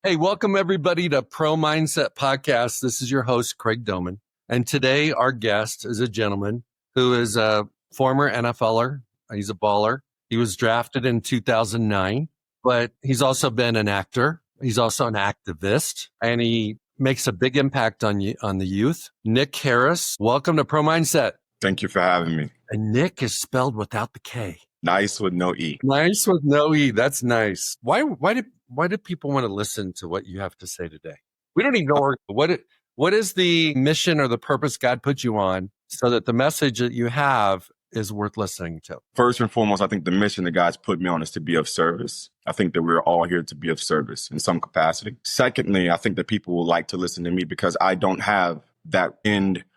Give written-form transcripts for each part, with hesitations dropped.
Hey, welcome everybody to Pro Mindset Podcast. This is your host, Craig Domann. And today our guest is a gentleman who is a former NFLer. He's a baller. He was drafted in 2009, but he's also been an actor. He's also an activist, and he makes a big impact on the youth. Nic Harris, welcome to Pro Mindset. Thank you for having me. And Nic is spelled without the K. Nice with no E. Nice with no E. That's nice. Why do people want to listen to what you have to say today? We don't even know what is the mission or the purpose God put you on so that the message that you have is worth listening to. First and foremost, I think the mission that God's put me on is to be of service. I think that we're all here to be of service in some capacity. Secondly, I think that people will like to listen to me because I don't have that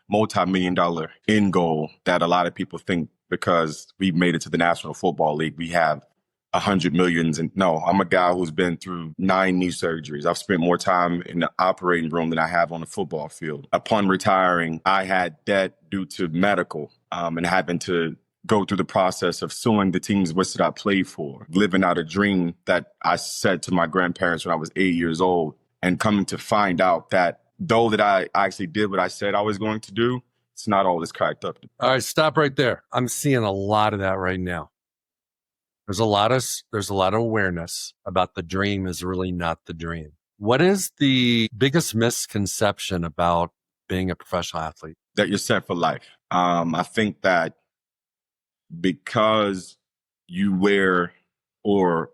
multi-million-dollar end goal that a lot of people think because we made it to the National Football League. We have 100 millions. And no, I'm a guy who's been through 9 knee surgeries. I've spent more time in the operating room than I have on the football field. Upon retiring, I had debt due to medical and having to go through the process of suing the teams which that I played for, living out a dream that I said to my grandparents when I was 8 years old, and coming to find out that though that I actually did what I said I was going to do, it's not all this cracked up. All right, stop right there. I'm seeing a lot of that right now. There's a lot of awareness about the dream is really not the dream. What is the biggest misconception about being a professional athlete? That you're set for life. I think that because you wear or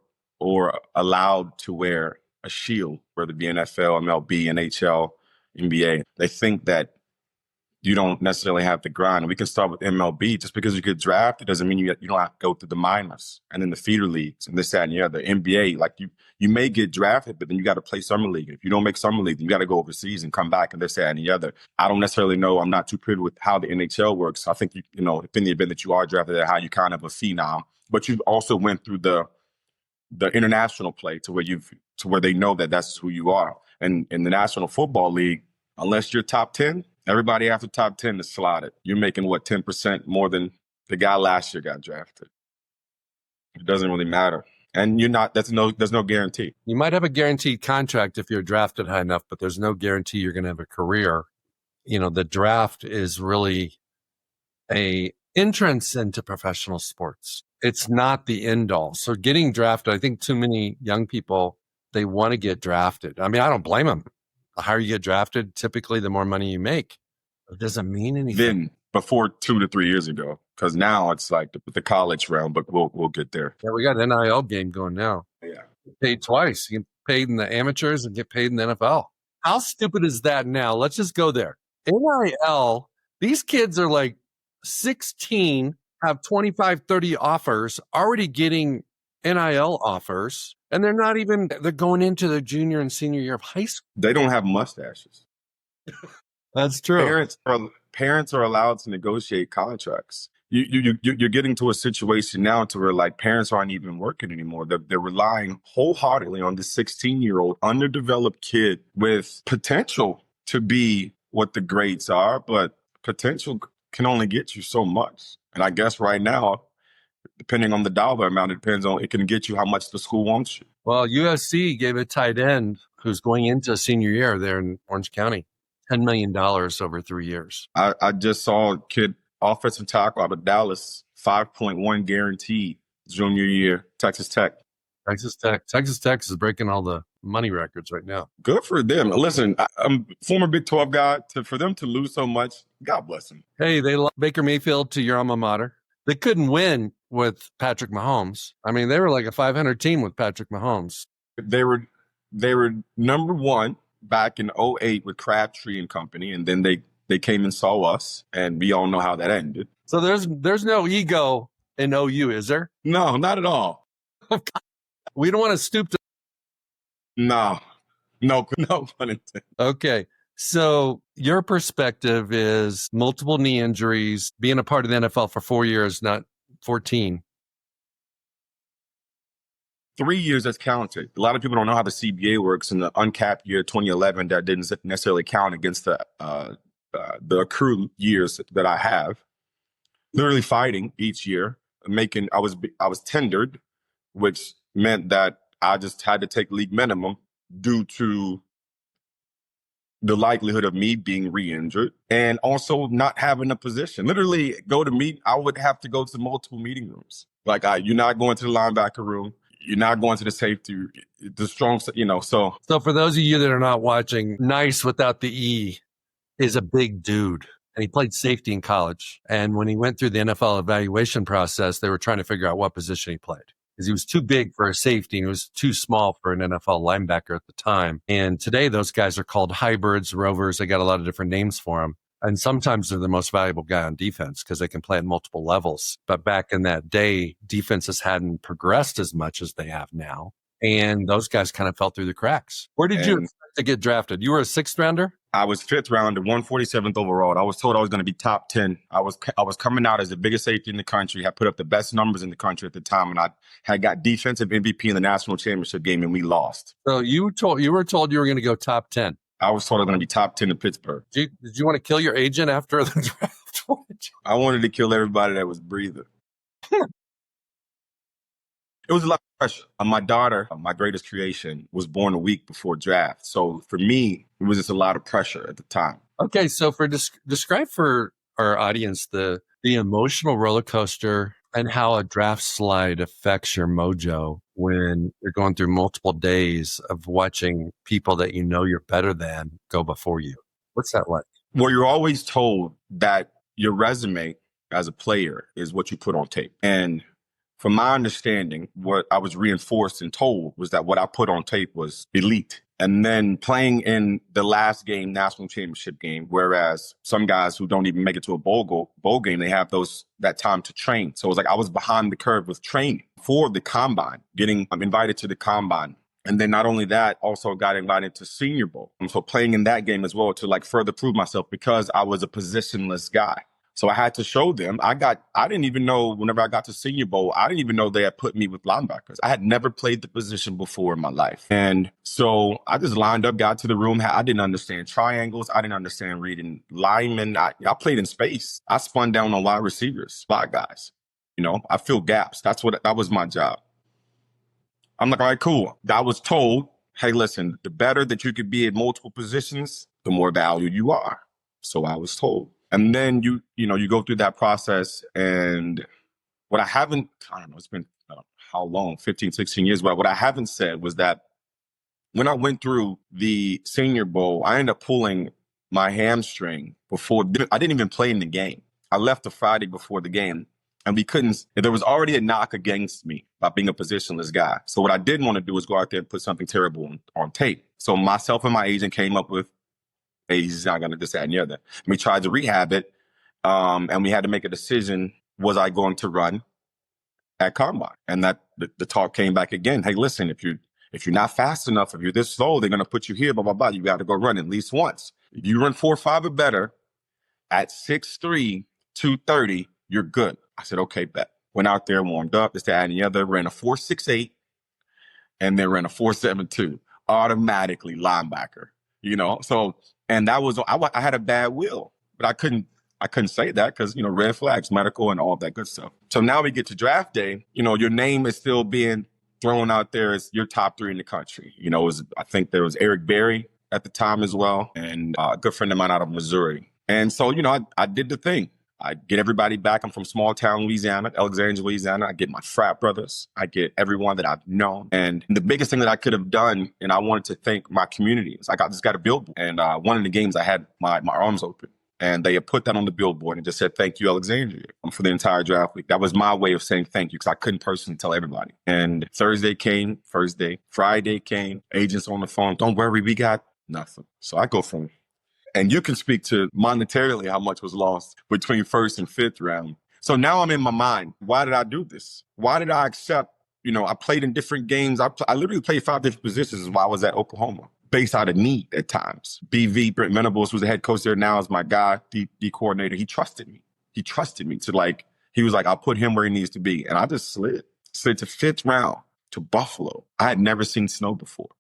allowed to wear a shield, whether it be NFL, MLB, NHL, NBA, they think that you don't necessarily have to grind. And we can start with MLB. Just because you get drafted doesn't mean you don't have to go through the minors and then the feeder leagues and this, that, and the other. NBA, like you may get drafted, but then you got to play summer league. If you don't make summer league, then you got to go overseas and come back and this, that, and the other. I don't necessarily know. I'm not too privy with how the NHL works. I think, if in the event that you are drafted, how you kind of a phenom, but you also went through the international play to where they know that that's who you are. And in the National Football League, unless you're top 10, everybody after top 10 is slotted. You're making 10% more than the guy last year got drafted. It doesn't really matter. And there's no guarantee. You might have a guaranteed contract if you're drafted high enough, but there's no guarantee you're going to have a career. The draft is really a entrance into professional sports. It's not the end all. So getting drafted, I think too many young people, they want to get drafted. I mean, I don't blame them. The higher you get drafted, typically the more money you make. It doesn't mean anything. Then before 2 to 3 years ago, because now it's like the college realm, but we'll get there. Yeah, we got an NIL game going now. Yeah. You get paid twice. You get paid in the amateurs and get paid in the NFL. How stupid is that now? Let's just go there. NIL, these kids are like 16, have 25, 30 offers, already getting NIL offers. And they're going into their junior and senior year of high school. They don't have mustaches. That's true. Parents are allowed to negotiate contracts. You're getting to a situation now to where like parents aren't even working anymore. They're relying wholeheartedly on the 16-year-old underdeveloped kid with potential to be what the grades are, but potential can only get you so much. And I guess right now, depending on the dollar amount, it can get you how much the school wants you. Well, USC gave a tight end who's going into senior year there in Orange County, $10 million over 3 years. I just saw a kid, offensive tackle out of Dallas, 5.1 guaranteed junior year, Texas Tech. Texas Tech is breaking all the money records right now. Good for them. Listen, I'm a former Big 12 guy. For them to lose so much, God bless them. Hey, they lost Baker Mayfield to your alma mater. They couldn't win with Patrick Mahomes. I mean, they were like a 500 team with Patrick Mahomes. They were number one back in 2008 with Crabtree and company, and then they came and saw us, and we all know how that ended. So there's no ego in OU, is there? No, not at all. We don't want to stoop to. No pun intended. Okay. So your perspective is multiple knee injuries, being a part of the NFL for 4 years, not 14. 3 years that's counted. A lot of people don't know how the CBA works. In the uncapped year 2011, that didn't necessarily count against the accrued years that I have. Literally fighting each year, I was tendered, which meant that I just had to take league minimum due to the likelihood of me being re-injured and also not having a position. Literally I would have to go to multiple meeting rooms. Like, you're not going to the linebacker room. You're not going to the safety, the strong, so. So for those of you that are not watching, Nice without the E is a big dude. And he played safety in college. And when he went through the NFL evaluation process, they were trying to figure out what position he played. Because he was too big for a safety and he was too small for an NFL linebacker at the time. And today those guys are called hybrids, rovers. They got a lot of different names for them. And sometimes they're the most valuable guy on defense because they can play at multiple levels. But back in that day, defenses hadn't progressed as much as they have now. And those guys kind of fell through the cracks. Where did you expect to get drafted? You were a 6th rounder? I was 5th rounder, 147th overall. I was told I was going to be top 10. I was coming out as the biggest safety in the country. I put up the best numbers in the country at the time, and I had got defensive MVP in the national championship game, and we lost. So you were told you were going to go top 10. I was told I was going to be top 10 in Pittsburgh. Did you want to kill your agent after the draft? I wanted to kill everybody that was breathing. It was a lot of pressure. My daughter, my greatest creation, was born a week before draft. So for me, it was just a lot of pressure at the time. Okay, so describe for our audience the emotional roller coaster and how a draft slide affects your mojo when you're going through multiple days of watching people that you know you're better than go before you. What's that like? Well, you're always told that your resume as a player is what you put on tape. And from my understanding, what I was reinforced and told was that what I put on tape was elite. And then playing in the last game, national championship game, whereas some guys who don't even make it to a bowl game, they have that time to train. So it was like I was behind the curve with training for the combine, getting invited to the combine. And then not only that, also got invited to Senior Bowl. So playing in that game as well to further prove myself because I was a positionless guy. So I had to show them. I didn't even know whenever I got to Senior Bowl, I didn't even know they had put me with linebackers. I had never played the position before in my life. And so I just lined up, got to the room. I didn't understand triangles. I didn't understand reading linemen. I played in space. I spun down on wide receivers, spot guys. I fill gaps. That was my job. I'm like, all right, cool. I was told, hey, listen, the better that you could be at multiple positions, the more value you are. So I was told. And then you go through that process, and what I don't know, it's been how long, 15, 16 years, but what I haven't said was that when I went through the Senior Bowl, I ended up pulling my hamstring I didn't even play in the game. I left the Friday before the game, and there was already a knock against me by being a positionless guy. So what I didn't want to do was go out there and put something terrible on tape. So myself and my agent came up with, he's not going to this, that, and the other. And we tried to rehab it, and we had to make a decision. Was I going to run at Combine? And that the talk came back again. Hey, listen, if you're not fast enough, if you're this slow, they're going to put you here, blah, blah, blah. You got to go run at least once. If you run 4.5 or better at 6'3", 230, you're good. I said, okay, bet. Went out there, warmed up, this, that, and the other, ran a 4.68, and then ran a 4.72. Automatically linebacker, So, and that was, I had a bad will, but I couldn't say that because, red flags, medical, and all that good stuff. So now we get to draft day, your name is still being thrown out there as your top 3 in the country. I think there was Eric Berry at the time as well, and a good friend of mine out of Missouri. And so, I did the thing. I get everybody back. I'm from small town Louisiana, Alexandria, Louisiana. I get my frat brothers. I get everyone that I've known. And the biggest thing that I could have done, and I wanted to thank my community, is I just got a billboard. And one of the games I had my arms open. And they had put that on the billboard and just said, thank you, Alexandria, for the entire draft week. That was my way of saying thank you because I couldn't personally tell everybody. And Thursday came, first day. Friday came, agents on the phone. Don't worry, we got nothing. So I go from... And you can speak to monetarily how much was lost between 1st and 5th round. So now I'm in my mind. Why did I do this? Why did I accept? I played in different games. I literally played 5 different positions while I was at Oklahoma, based out of need at times. BV, Brent Venables, who's the head coach there now, is my guy, D coordinator. He trusted me. He trusted me to he was like, I'll put him where he needs to be. And I just slid to 5th round to Buffalo. I had never seen snow before.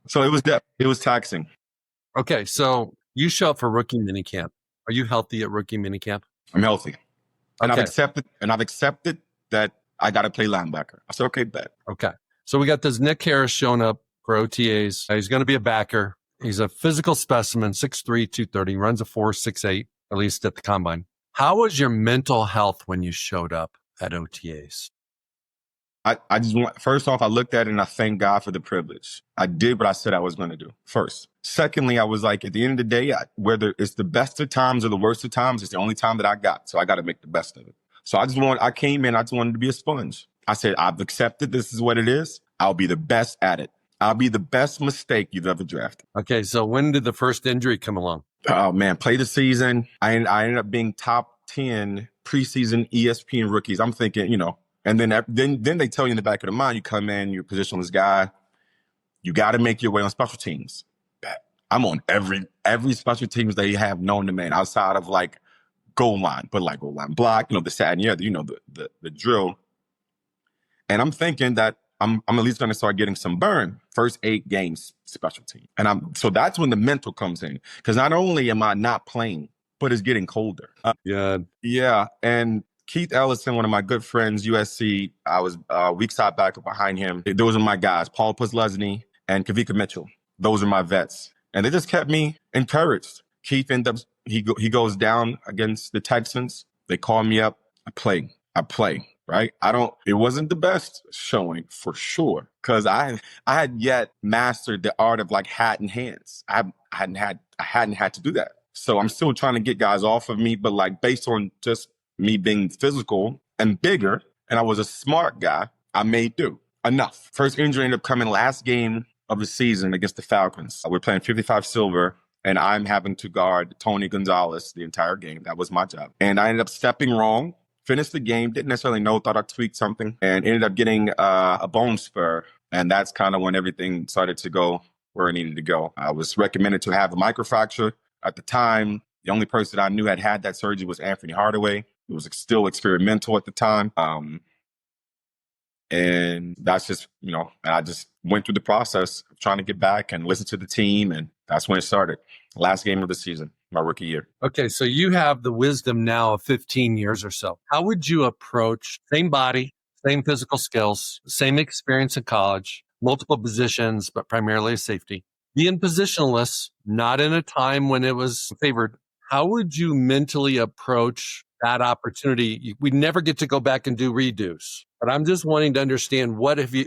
So it was taxing. Okay, so you show up for rookie minicamp. Are you healthy at rookie minicamp? I'm healthy. And Okay. I've accepted that I got to play linebacker. I said, okay, bet. Okay. So we got this Nic Harris showing up for OTAs. He's going to be a backer. He's a physical specimen, 6'3", 230, runs a 4.68, at least at the combine. How was your mental health when you showed up at OTAs? I just want, first off, I looked at it and I thank God for the privilege. I did what I said I was going to do first. Secondly, I was like, at the end of the day, whether it's the best of times or the worst of times, it's the only time that I got. So I got to make the best of it. So I came in, I just wanted to be a sponge. I said, I've accepted this is what it is. I'll be the best at it. I'll be the best mistake you've ever drafted. Okay, so when did the first injury come along? Oh, man, play the season. I ended up being top 10 preseason ESPN rookies. I'm thinking, and then they tell you in the back of the mind, you come in, you're a positionless guy. You got to make your way on special teams. I'm on every special teams they have known to man outside of like goal line, but like goal line block, the sad and the drill. And I'm thinking that I'm at least going to start getting some burn first 8 games special team. And so that's when the mental comes in, because not only am I not playing, but it's getting colder. Yeah. And Keith Ellison, one of my good friends, USC, I was weak side backer behind him. Those are my guys, Paul Puslesny and Kavika Mitchell. Those are my vets. And they just kept me encouraged. Keith he goes down against the Texans. They call me up. I play, right? It wasn't the best showing for sure, because I had yet mastered the art of like hat and hands. I hadn't had to do that. So I'm still trying to get guys off of me, but like based on just me being physical and bigger, and I was a smart guy, I made do enough. First injury ended up coming last game of the season against the Falcons. We're playing 55 silver, and I'm having to guard Tony Gonzalez the entire game. That was my job. And I ended up stepping wrong, finished the game, didn't necessarily know, thought I tweaked something, and ended up getting a bone spur. And that's kind of when everything started to go where it needed to go. I was recommended to have a microfracture. At the time, the only person I knew had that surgery was Anthony Hardaway. It was still experimental at the time. And that's just, and I just went through the process of trying to get back and listen to the team. And that's when it started. Last game of the season, my rookie year. Okay, so you have the wisdom now of 15 years or so. How would you approach same body, same physical skills, same experience in college, multiple positions, but primarily a safety, being positionless, not in a time when it was favored? How would you mentally approach that opportunity? We never get to go back and do redos, but I'm just wanting to understand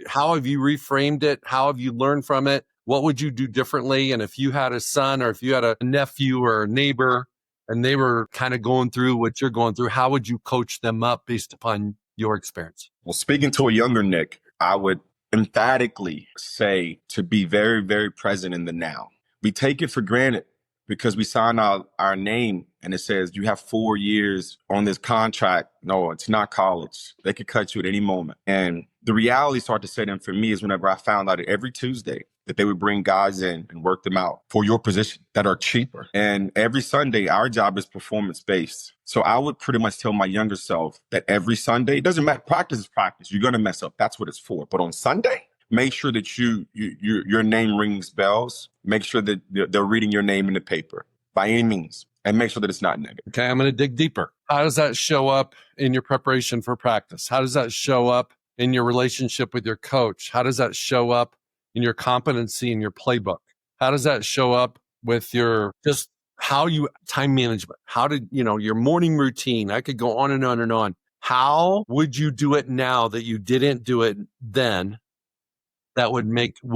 how have you reframed it? How have you learned from it? What would you do differently? And if you had a son or if you had a nephew or a neighbor and they were kind of going through what you're going through, how would you coach them up based upon your experience? Well, speaking to a younger Nick, I would emphatically say to be very, very present in the now. We take it for granted because we sign our name and it says you have 4 years on this contract. No, it's not college. They could cut you at any moment. And the reality started to set in for me is whenever I found out that every Tuesday that they would bring guys in and work them out for your position that are cheaper. And every Sunday, our job is performance-based. So I would pretty much tell my younger self that every Sunday, it doesn't matter, practice is practice. You're going to mess up. That's what it's for. But on Sunday, make sure that your name rings bells. Make sure that they're reading your name in the paper by any means, and make sure that it's not negative. Okay, I'm going to dig deeper. How does that show up in your preparation for practice? How does that show up in your relationship with your coach? How does that show up in your competency in your playbook? How does that show up with your just how you time management? How did your morning routine? I could go on and on and on. How would you do it now that you didn't do it then? That would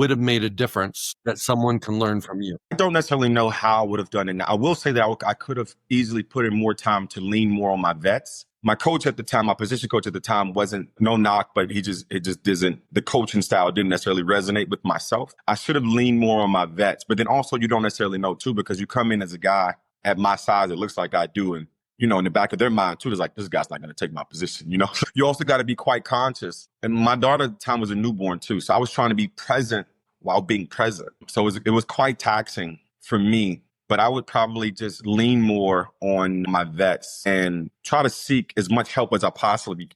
have made a difference that someone can learn from you? I don't necessarily know how I would have done it now. I will say that I could have easily put in more time to lean more on my vets. My coach at the time, my position coach at the time wasn't no knock, but it just doesn't, the coaching style didn't necessarily resonate with myself. I should have leaned more on my vets, but then also you don't necessarily know too, because you come in as a guy at my size, it looks like I do. And, in the back of their mind too, there's like, this guy's not going to take my position. You also got to be quite conscious. And my daughter at the time was a newborn too. So I was trying to be present while being present. So it was quite taxing for me. But I would probably just lean more on my vets and try to seek as much help as I possibly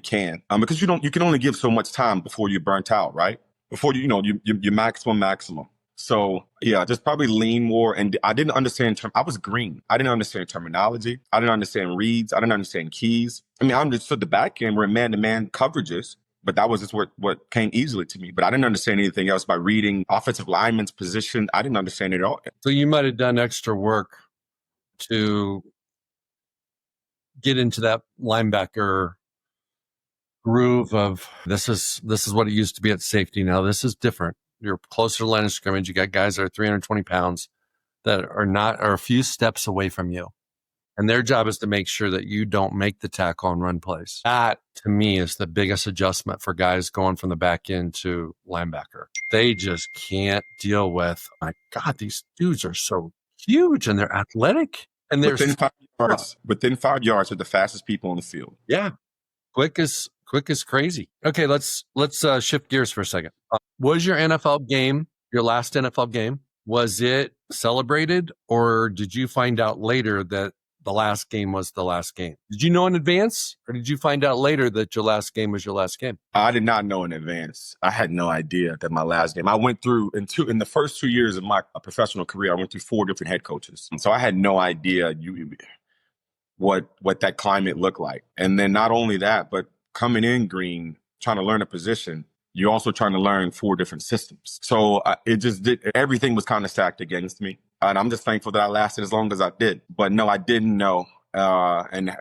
can. Because you can only give so much time before you're burnt out, right? Before your maximum. So yeah, just probably lean more. And I didn't understand I was green. I didn't understand terminology. I didn't understand reads. I didn't understand keys. I mean, I understood the back end where man-to-man coverages, But that was just what came easily to me. But I didn't understand anything else by reading offensive lineman's position. I didn't understand it at all. So you might have done extra work to get into that linebacker groove of this is what it used to be at safety. Now this is different. You're closer to line of scrimmage. You got guys that are 320 pounds that are a few steps away from you. And their job is to make sure that you don't make the tackle and run plays. That, to me, is the biggest adjustment for guys going from the back end to linebacker. They just can't deal with, my God, these dudes are so huge and they're athletic. And they're within 5 yards are the fastest people on the field. Yeah. Quick is crazy. Okay, let's shift gears for a second. Was your NFL game, your last NFL game, was it celebrated, or did you find out later that the last game was the last game? Did you know in advance, or did you find out later that your last game was your last game? I did not know in advance. I had no idea that my last game. I went through in the first 2 years of my professional career, I went through 4 different head coaches. So I had no idea what that climate looked like. And then not only that, but coming in green, trying to learn a position, you're also trying to learn 4 different systems. So everything was kind of stacked against me. And I'm just thankful that I lasted as long as I did. But no, I didn't know. And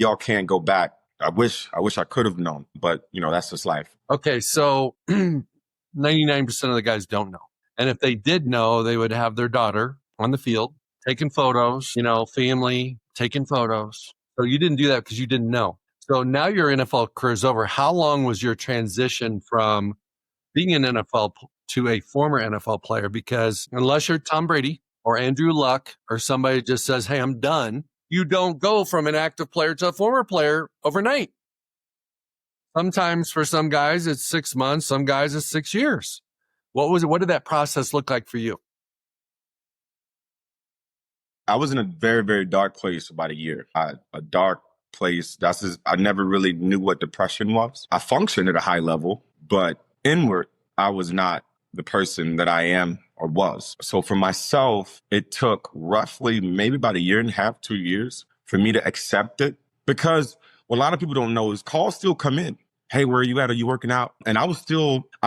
y'all can't go back. I wish I could have known, but that's just life. Okay. So 99% of the guys don't know. And if they did know, they would have their daughter on the field taking photos, family taking photos. So you didn't do that because you didn't know. So now your NFL career is over. How long was your transition from being an NFL to a former NFL player? Because unless you're Tom Brady or Andrew Luck or somebody just says, hey, I'm done, you don't go from an active player to a former player overnight. Sometimes for some guys, it's 6 months. Some guys, it's 6 years. What did that process look like for you? I was in a very, very dark place about a year. A dark place. I never really knew what depression was. I functioned at a high level, but inward, I was not the person that I am or was. So for myself, it took roughly maybe about a year and a half, 2 years for me to accept it, because what a lot of people don't know is calls still come in. Hey, where are you at? Are you working out? And I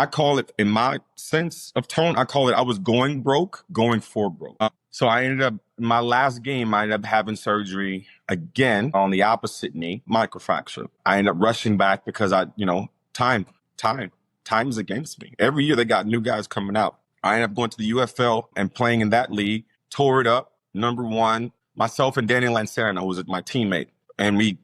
call it, in my sense of tone, I call it, I was going broke, going for broke. So I ended up, my last game, I ended up having surgery again on the opposite knee, microfracture. I ended up rushing back because time's against me. Every year they got new guys coming out. I ended up going to the UFL and playing in that league, tore it up, number 1. Myself and Danny Lancero, who was my teammate, and we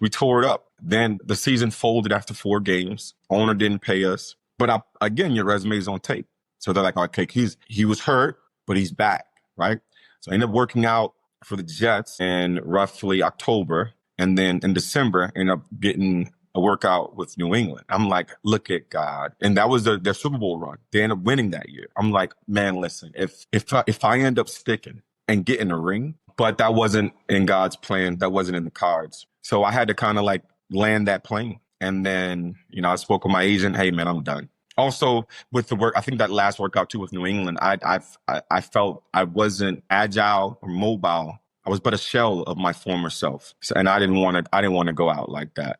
tore it up. Then the season folded after 4 games. Owner didn't pay us. But again, your resume is on tape. So they're like, okay, he was hurt, but he's back, right? So I ended up working out for the Jets in roughly October. And then in December, I ended up getting a workout with New England. I'm like, look at God. And that was their Super Bowl run. They ended up winning that year. I'm like, man, listen, if I end up sticking and getting a ring, but that wasn't in God's plan. That wasn't in the cards. So I had to kind of like land that plane. And then, I spoke with my agent. Hey, man, I'm done. Also, with the work, I think that last workout too with New England, I felt I wasn't agile or mobile. I was but a shell of my former self. And I didn't want to go out like that.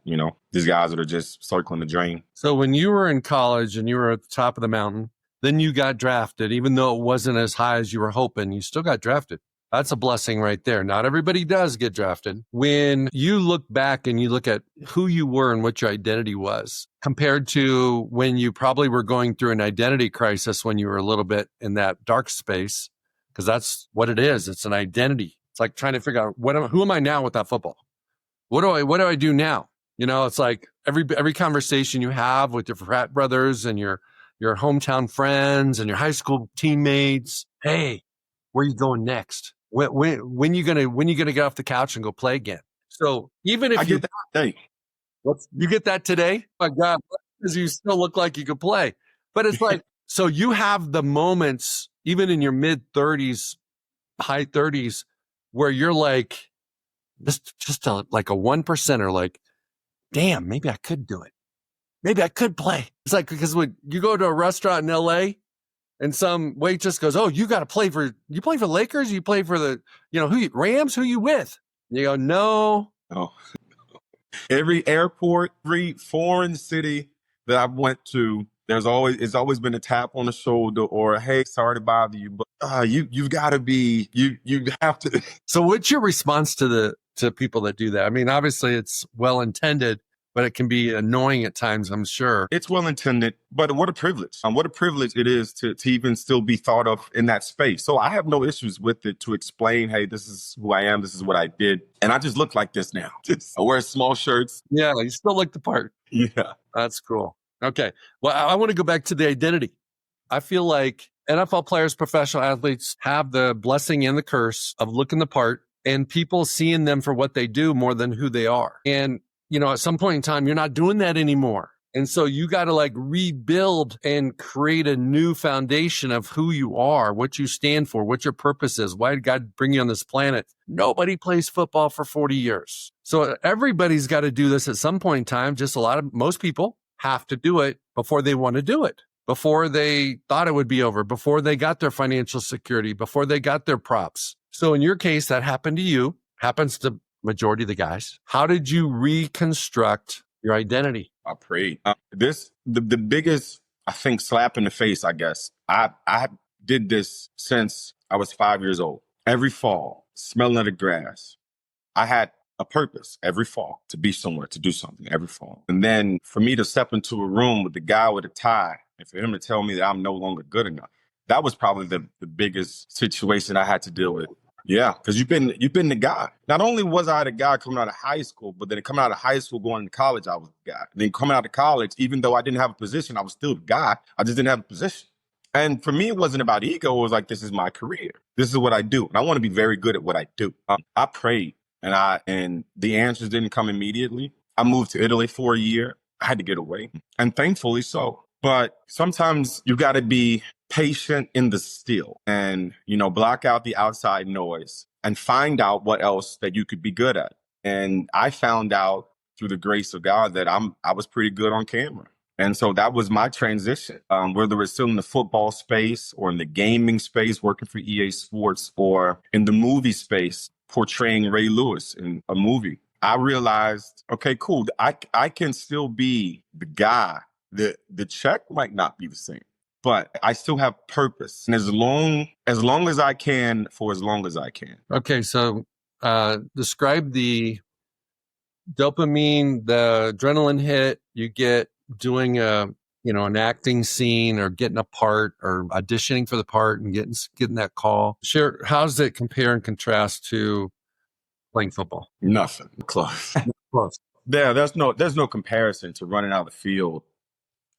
These guys that are just circling the drain. So when you were in college and you were at the top of the mountain, then you got drafted, even though it wasn't as high as you were hoping, you still got drafted. That's a blessing right there. Not everybody does get drafted. When you look back and you look at who you were and what your identity was compared to when you probably were going through an identity crisis when you were a little bit in that dark space, because that's what it is. It's an identity. It's like trying to figure out who am I now without football? What do I do now? It's like every conversation you have with your frat brothers and your hometown friends and your high school teammates. Hey, where are you going next? When you gonna get off the couch and go play again? So even if I get that today. You get that today? Oh my God, because you still look like you could play. But it's like, so you have the moments, even in your mid 30s, high 30s, where you're like, like a 1%er, like, damn, maybe I could do it. Maybe I could play. It's like, because when you go to a restaurant in LA, and some waitress goes, oh, you play for the Lakers? You play for the, Rams? Who you with? And you go, no. Oh. Every airport, every foreign city, that I've went to, it's always been a tap on the shoulder or, hey, sorry to bother you, but you've got to be, you have to. So what's your response to people that do that? I mean, obviously it's well intended, but it can be annoying at times, I'm sure. It's well intended, but what a privilege. What a privilege it is to even still be thought of in that space. So I have no issues with it to explain, hey, this is who I am. This is what I did. And I just look like this now. I wear small shirts. Yeah, you still look the part. Yeah. That's cool. Okay. Well, I want to go back to the identity. I feel like NFL players, professional athletes have the blessing and the curse of looking the part and people seeing them for what they do more than who they are. And, at some point in time, you're not doing that anymore. And so you got to like rebuild and create a new foundation of who you are, what you stand for, what your purpose is. Why did God bring you on this planet? Nobody plays football for 40 years. So everybody's got to do this at some point in time. Just most people have to do it before they want to do it, before they thought it would be over, before they got their financial security, before they got their props. So in your case, that happened to you, happens to majority of the guys. How did you reconstruct your identity? I prayed. The biggest, I think, slap in the face, I guess. I did this since I was 5 years old. Every fall, smelling of the grass. I had a purpose every fall to be somewhere, to do something every fall. And then for me to step into a room with the guy with a tie and for him to tell me that I'm no longer good enough, that was probably the biggest situation I had to deal with. Yeah, because you've been the guy. Not only was I the guy coming out of high school, but then coming out of high school, going to college, I was the guy. And then coming out of college, even though I didn't have a position, I was still the guy. I just didn't have a position. And for me, it wasn't about ego. It was like, this is my career. This is what I do. And I want to be very good at what I do. I prayed and the answers didn't come immediately. I moved to Italy for a year. I had to get away. And thankfully so. But sometimes you got to be patient in the still and, block out the outside noise and find out what else that you could be good at. And I found out through the grace of God that I was pretty good on camera. And so that was my transition, whether it's still in the football space or in the gaming space, working for EA Sports, or in the movie space, portraying Ray Lewis in a movie. I realized, okay, cool. I can still be the guy. The check might not be the same, but I still have purpose. And as long as I can, for as long as I can. Okay. So, describe the dopamine, the adrenaline hit you get doing an acting scene or getting a part or auditioning for the part and getting that call. Share, how does it compare and contrast to playing football? Nothing close. Close. There's no comparison to running out of the field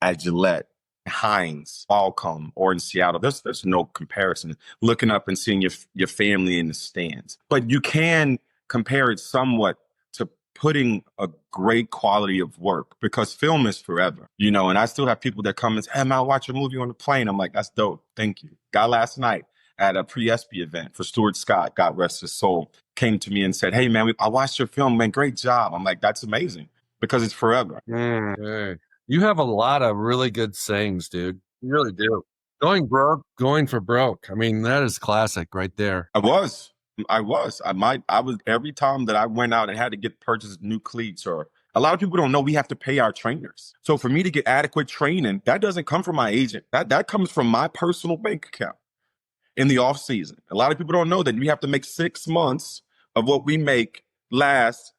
at Gillette, Heinz, Qualcomm, or in Seattle. There's no comparison. Looking up and seeing your family in the stands. But you can compare it somewhat to putting a great quality of work, because film is forever, and I still have people that come and say, hey, man, I watch a movie on the plane. I'm like, that's dope. Thank you. Guy last night at a pre-ESPY event for Stuart Scott, God rest his soul, came to me and said, hey, man, I watched your film, man. Great job. I'm like, that's amazing, because it's forever. Hey. You have a lot of really good sayings, dude. You really do. Going broke, going for broke. I mean, that is classic right there. I was. Every time that I went out and had to purchase new cleats, or a lot of people don't know we have to pay our trainers. So for me to get adequate training, that doesn't come from my agent. That comes from my personal bank account in the off season. A lot of people don't know that we have to make 6 months of what we make last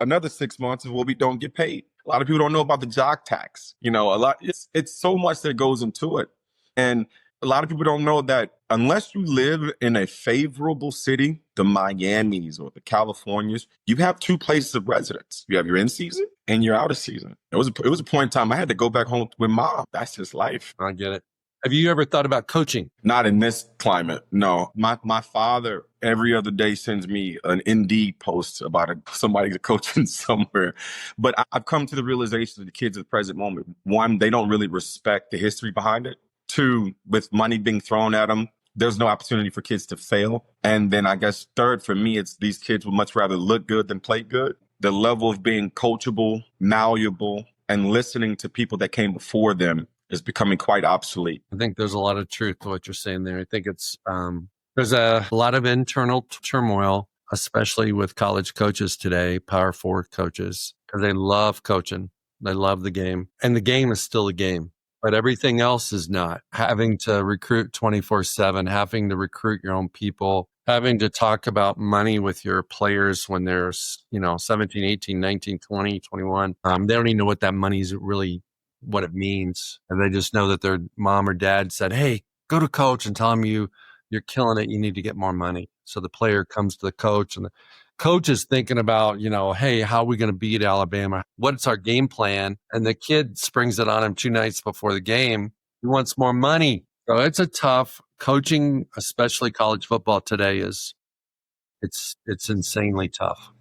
another 6 months of what we don't get paid. A lot of people don't know about the jock tax. It's so much that goes into it. And a lot of people don't know that unless you live in a favorable city, the Miamis or the Californias, you have 2 places of residence. You have your in season and your out of season. It was a point in time I had to go back home with mom. That's just life. I get it. Have you ever thought about coaching? Not in this climate. No. My father every other day sends me an Indeed post about somebody coaching somewhere. But I've come to the realization that the kids at the present moment, 1, they don't really respect the history behind it. 2, with money being thrown at them, there's no opportunity for kids to fail. And then I guess 3rd, for me, it's these kids would much rather look good than play good. The level of being coachable, malleable, and listening to people that came before them is becoming quite obsolete. I think there's a lot of truth to what you're saying there. I think it's there's a lot of internal turmoil, especially with college coaches today, Power 4 coaches, because they love coaching. They love the game. And the game is still a game. But everything else is not. Having to recruit 24/7, having to recruit your own people, having to talk about money with your players when they're, 17, 18, 19, 20, 21. They don't even know what that money is really, what it means. And they just know that their mom or dad said, hey, go to coach and tell him you're killing it. You need to get more money. So the player comes to the coach and the coach is thinking about, hey, how are we going to beat Alabama? What's our game plan? And the kid springs it on him 2 nights before the game. He wants more money. So it's a tough coaching, especially college football today it's insanely tough.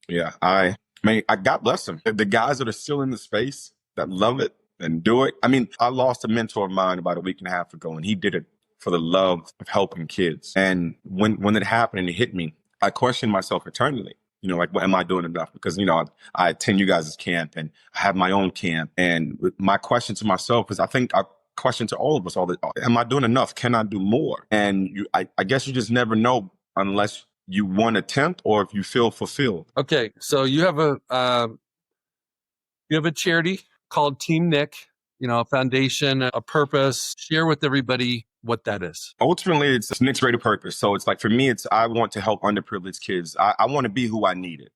Yeah. I God bless them. The guys that are still in the space that love it and do it. I mean, I lost a mentor of mine about a week and a half ago, and he did it for the love of helping kids. And when it happened and it hit me, I questioned myself eternally. Like, what am I doing enough? Because, I attend you guys' camp and I have my own camp. And my question to myself is, I think I question to all of us am I doing enough? Can I do more? And I guess you just never know unless you want to attempt or if you feel fulfilled. Okay. So you have a charity called Team Nic, a foundation, a purpose. Share with everybody what that is. Ultimately, it's Nic's greater purpose. So it's like, for me, I want to help underprivileged kids. I want to be who I needed.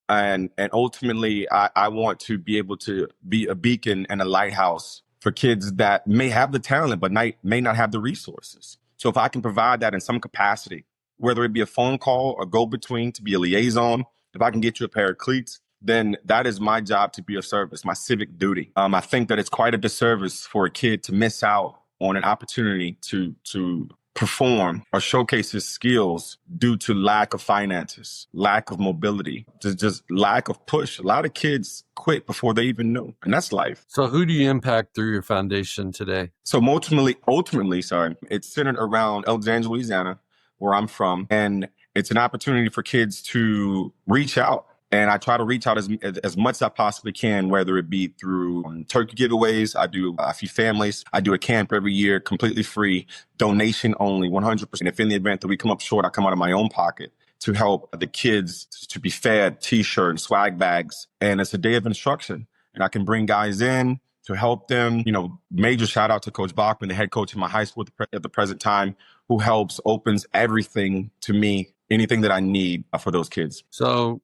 And ultimately, I want to be able to be a beacon and a lighthouse for kids that may have the talent, but may not have the resources. So if I can provide that in some capacity, whether it be a phone call or go-between to be a liaison, if I can get you a pair of cleats, then that is my job to be of service, my civic duty. I think that it's quite a disservice for a kid to miss out on an opportunity to perform or showcase his skills due to lack of finances, lack of mobility, just lack of push. A lot of kids quit before they even knew, and that's life. So who do you impact through your foundation today? So ultimately, it's centered around Alexandria, Louisiana, where I'm from, and it's an opportunity for kids to reach out. And I try to reach out as much as I possibly can, whether it be through turkey giveaways. I do a few families. I do a camp every year, completely free, donation only, 100%. If in the event that we come up short, I come out of my own pocket to help the kids to be fed T-shirts, swag bags. And it's a day of instruction. And I can bring guys in to help them. Major shout out to Coach Bachman, the head coach in my high school at the present time, who opens everything to me, anything that I need for those kids. So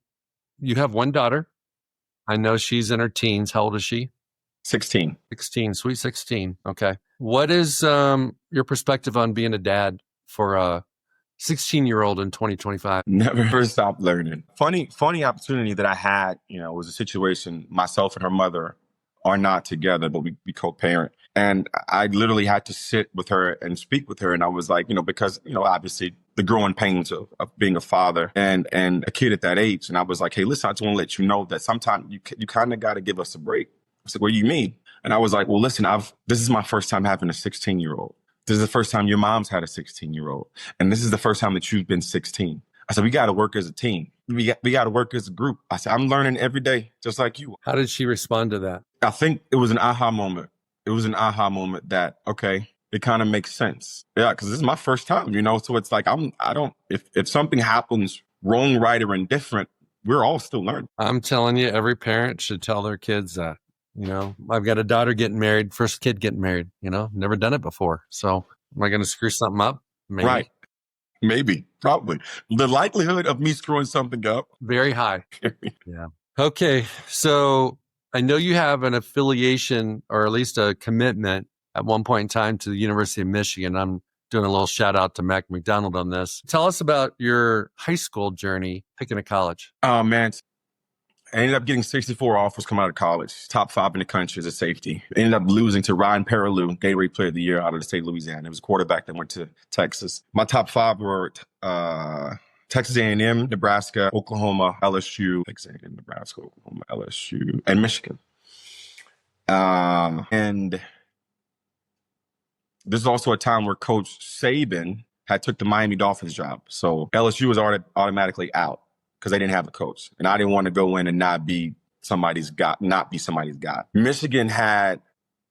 you have one daughter. I know she's in her teens. How old is she? 16. 16, sweet 16. Okay. What is your perspective on being a dad for a 16-year-old in 2025? Never stop learning. Funny opportunity that I had, was a situation, myself and her mother are not together, but we co-parent. And I literally had to sit with her and speak with her. And I was like, because, obviously the growing pains of being a father and a kid at that age. And I was like, hey, listen, I just want to let you know that sometimes you kind of got to give us a break. I said, what do you mean? And I was like, well, listen, this is my first time having a 16-year-old. This is the first time your mom's had a 16-year-old. And this is the first time that you've been 16. I said, we got to work as a team. We got to work as a group. I said, I'm learning every day, just like you. How did she respond to that? I think it was an aha moment. It was an aha moment that, okay, it kind of makes sense. Yeah, because this is my first time, so it's like, if something happens wrong, right, or indifferent, we're all still learning. I'm telling you, every parent should tell their kids that, I've got a daughter getting married, first kid getting married, never done it before. So am I going to screw something up? Maybe. Right. Maybe, probably. The likelihood of me screwing something up. Very high. Yeah. Okay. So I know you have an affiliation or at least a commitment at one point in time to the University of Michigan. I'm doing a little shout out to Mac McDonald on this. Tell us about your high school journey picking a college. Oh, man. I ended up getting 64 offers coming out of college, top 5 in the country as a safety. I ended up losing to Ryan Perrilloux, Gatorade Player of the Year out of the state of Louisiana. It was a quarterback that went to Texas. My top 5 were Texas A&M, Nebraska, Oklahoma, LSU, Texas A&M, Nebraska, Oklahoma, LSU, and Michigan. And this is also a time where Coach Saban had took the Miami Dolphins job. So LSU was automatically out because they didn't have a coach. And I didn't want to go in and not be somebody's guy. Michigan had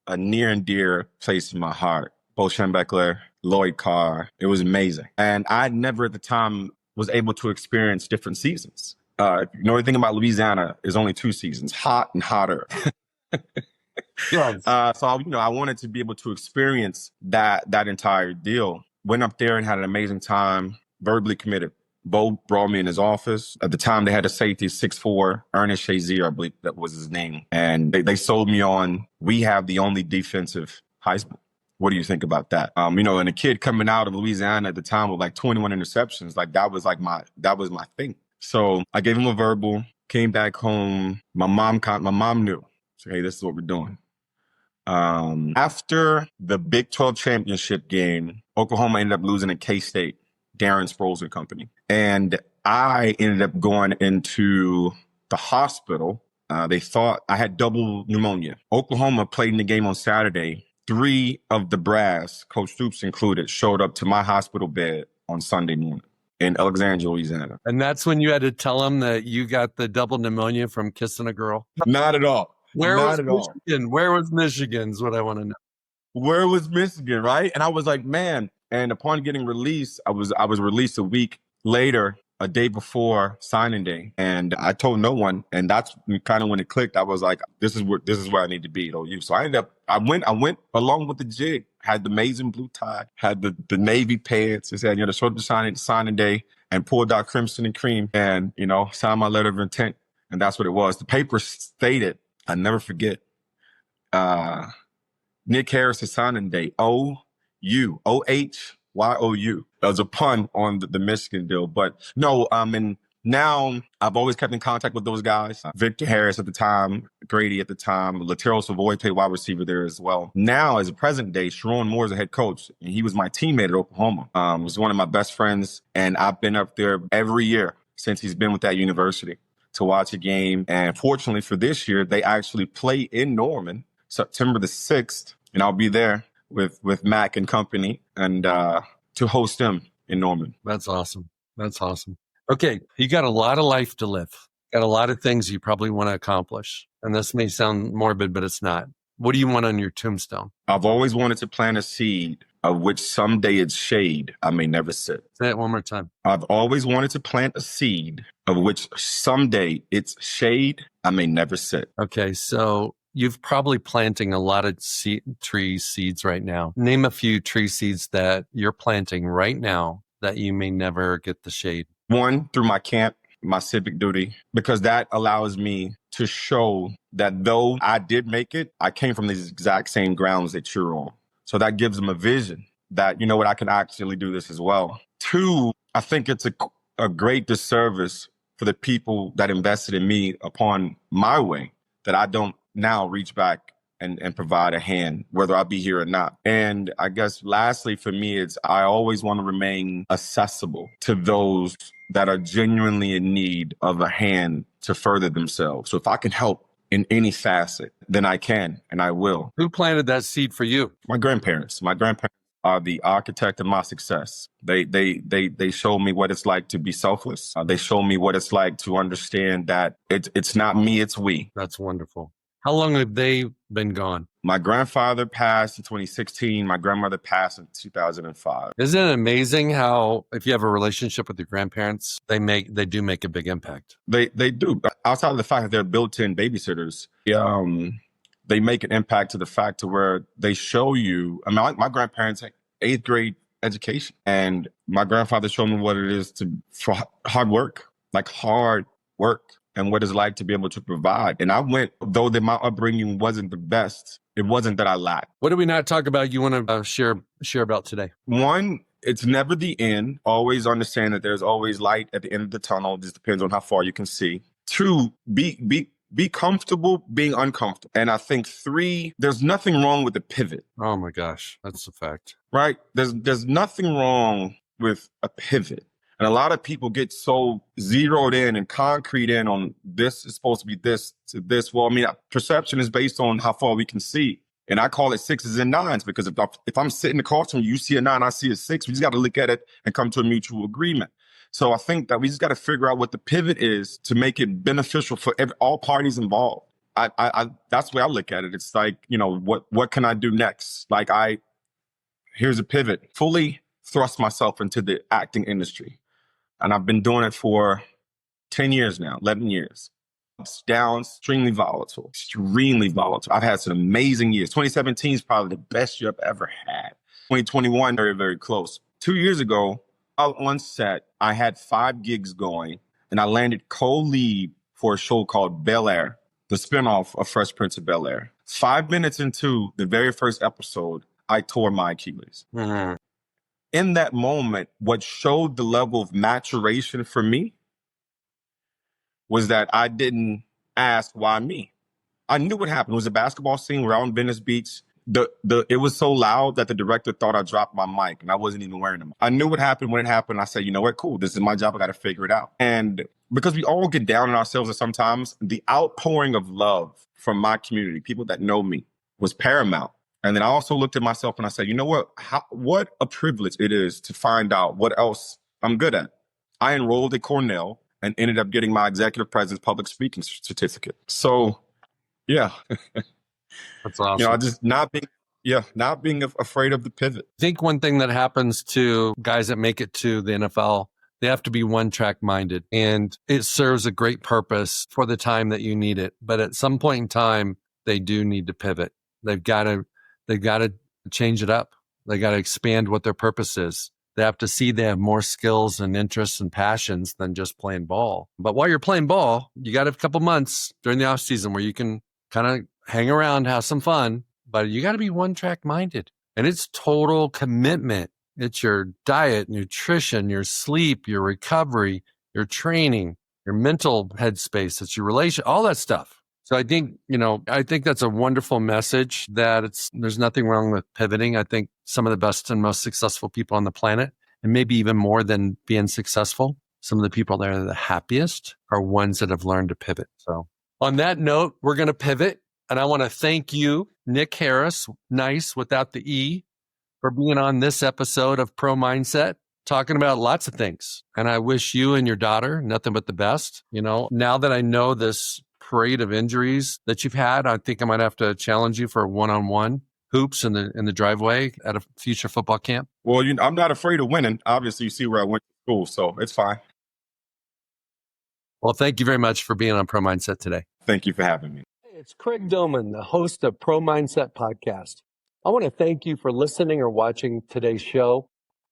a near and dear place in my heart. Bo Schembechler, Lloyd Carr. It was amazing. And I never at the time was able to experience different seasons. You know anything about Louisiana? Is only 2 seasons, hot and hotter. Yes. So I wanted to be able to experience that entire deal. Went up there and had an amazing time. Verbally committed. Bo brought me in his office. At the time, they had a safety, 6'4", Ernest Shazier, I believe that was his name. And they sold me on, we have the only defensive Heisman. What do you think about that? And a kid coming out of Louisiana at the time with like 21 interceptions, like that was my thing. So I gave him a verbal, came back home. My mom knew. So, hey, this is what we're doing. After the Big 12 championship game, Oklahoma ended up losing to K-State, Darren Sproles and company. And I ended up going into the hospital. They thought I had double pneumonia. Oklahoma played in the game on Saturday. 3 of the brass, Coach Stoops included, showed up to my hospital bed on Sunday morning in Alexandria, Louisiana. And that's when you had to tell them that you got the double pneumonia from kissing a girl? Not at all. Where Not was at all. Michigan? Where was Michigan is what I want to know. Where was Michigan, right? And I was like, man. And upon getting released, I was released a week later, a day before signing day. And I told no one. And that's kind of when it clicked. I was like, this is where I need to be at OU. So I went along with the jig, had the amazing blue tie, had the Navy pants, it said, the short signing day, and pulled out crimson and cream and, signed my letter of intent. And that's what it was. The paper stated, I never forget, Nic Harris' signing day, O-U, O-H-Y-O-U. That was a pun on the Michigan deal. But no, and now I've always kept in contact with those guys. Victor Harris at the time, Grady at the time, Laterro Savoy played wide receiver there as well. Now, as a present day, Sharon Moore's a head coach, and he was my teammate at Oklahoma. Was one of my best friends, and I've been up there every year since he's been with that university to watch a game. And fortunately for this year, they actually play in Norman, September the 6th, and I'll be there with Mac and company and to host them in Norman. That's awesome. That's awesome. Okay, you got a lot of life to live. Got a lot of things you probably want to accomplish. And this may sound morbid, but it's not. What do you want on your tombstone? I've always wanted to plant a seed of which someday its shade I may never sit. Say it one more time. I've always wanted to plant a seed of which someday its shade I may never sit. Okay, so you've probably planting a lot of tree seeds right now. Name a few tree seeds that you're planting right now that you may never get the shade. One, through my camp, my civic duty, because that allows me to show that though I did make it, I came from these exact same grounds that you're on. So that gives them a vision that, I can actually do this as well. 2, I think it's a great disservice for the people that invested in me upon my way that I don't now reach back and provide a hand, whether I be here or not. And I guess lastly for me, it's I always want to remain accessible to those that are genuinely in need of a hand to further themselves. So if I can help in any facet, then I can and I will. Who planted that seed for you? My grandparents. My grandparents are the architect of my success. They showed me what it's like to be selfless. They showed me what it's like to understand that it's not me, it's we. That's wonderful. How long have they been gone? My grandfather passed in 2016. My grandmother passed in 2005. Isn't it amazing how if you have a relationship with your grandparents, they do make a big impact? They do. Outside of the fact that they're built-in babysitters, they make an impact to the fact to where they show you. I mean, my grandparents had 8th grade education, and my grandfather showed me what it is for hard work, and what it's like to be able to provide. And I went, though my upbringing wasn't the best, it wasn't that I lacked. What did we not talk about you want to share about today? 1, it's never the end. Always understand that there's always light at the end of the tunnel. It just depends on how far you can see. 2, be comfortable being uncomfortable. And I think 3, there's nothing wrong with the pivot. Oh my gosh, that's a fact. Right? There's nothing wrong with a pivot. And a lot of people get so zeroed in and concrete in on this is supposed to be this to this. Well, I mean, perception is based on how far we can see. And I call it 6s and 9s because if I'm sitting across from you, you see a 9, I see a 6. We just got to look at it and come to a mutual agreement. So I think that we just got to figure out what the pivot is to make it beneficial for all parties involved. I that's the way I look at it. It's like, what can I do next? Like here's a pivot. Fully thrust myself into the acting industry. And I've been doing it for 10 years now, 11 years. Ups, downs, extremely volatile. I've had some amazing years. 2017 is probably the best year I've ever had. 2021, very, very close. 2 years ago, on set, I had 5 gigs going, and I landed co-lead for a show called Bel Air, the spinoff of Fresh Prince of Bel Air. 5 minutes into the very first episode, I tore my Achilles. Mm-hmm. In that moment, what showed the level of maturation for me was that I didn't ask why me. I knew what happened. It was a basketball scene. We're out in Venice Beach. It was so loud that the director thought I dropped my mic, and I wasn't even wearing them. I knew what happened when it happened. I said, you know what, cool. This is my job. I got to figure it out. And because we all get down on ourselves at sometimes, the outpouring of love from my community, people that know me, was paramount. And then I also looked at myself and I said, you know what? What a privilege it is to find out what else I'm good at. I enrolled at Cornell and ended up getting my executive presence public speaking certificate. So, yeah. That's awesome. You know, just not being afraid of the pivot. I think one thing that happens to guys that make it to the NFL, they have to be one-track minded, and it serves a great purpose for the time that you need it. But at some point in time, they do need to pivot. They've got to change it up. They got to expand what their purpose is. They have to see they have more skills and interests and passions than just playing ball. But while you're playing ball, you got a couple months during the off season where you can kind of hang around, have some fun, but you got to be one-track minded. And it's total commitment. It's your diet, nutrition, your sleep, your recovery, your training, your mental headspace. It's your relation, all that stuff. So I think that's a wonderful message that there's nothing wrong with pivoting. I think some of the best and most successful people on the planet, and maybe even more than being successful, some of the people that are the happiest are ones that have learned to pivot. So on that note, we're going to pivot. And I want to thank you, Nic Harris, nice without the E, for being on this episode of Pro Mindset, talking about lots of things. And I wish you and your daughter nothing but the best. You know, now that I know this parade of injuries that you've had, I think I might have to challenge you for one-on-one hoops in the driveway at a future football camp. Well, I'm not afraid of winning. Obviously, you see where I went to school, so it's fine. Well, thank you very much for being on Pro Mindset today. Thank you for having me. It's Craig Domann, the host of Pro Mindset Podcast. I want to thank you for listening or watching today's show.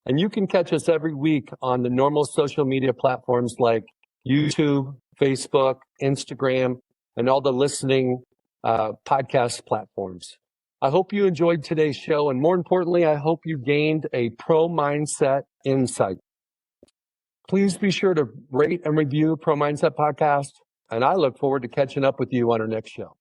And you can catch us every week on the normal social media platforms like YouTube, Facebook, Instagram, and all the listening podcast platforms. I hope you enjoyed today's show. And more importantly, I hope you gained a pro mindset insight. Please be sure to rate and review Pro Mindset Podcast. And I look forward to catching up with you on our next show.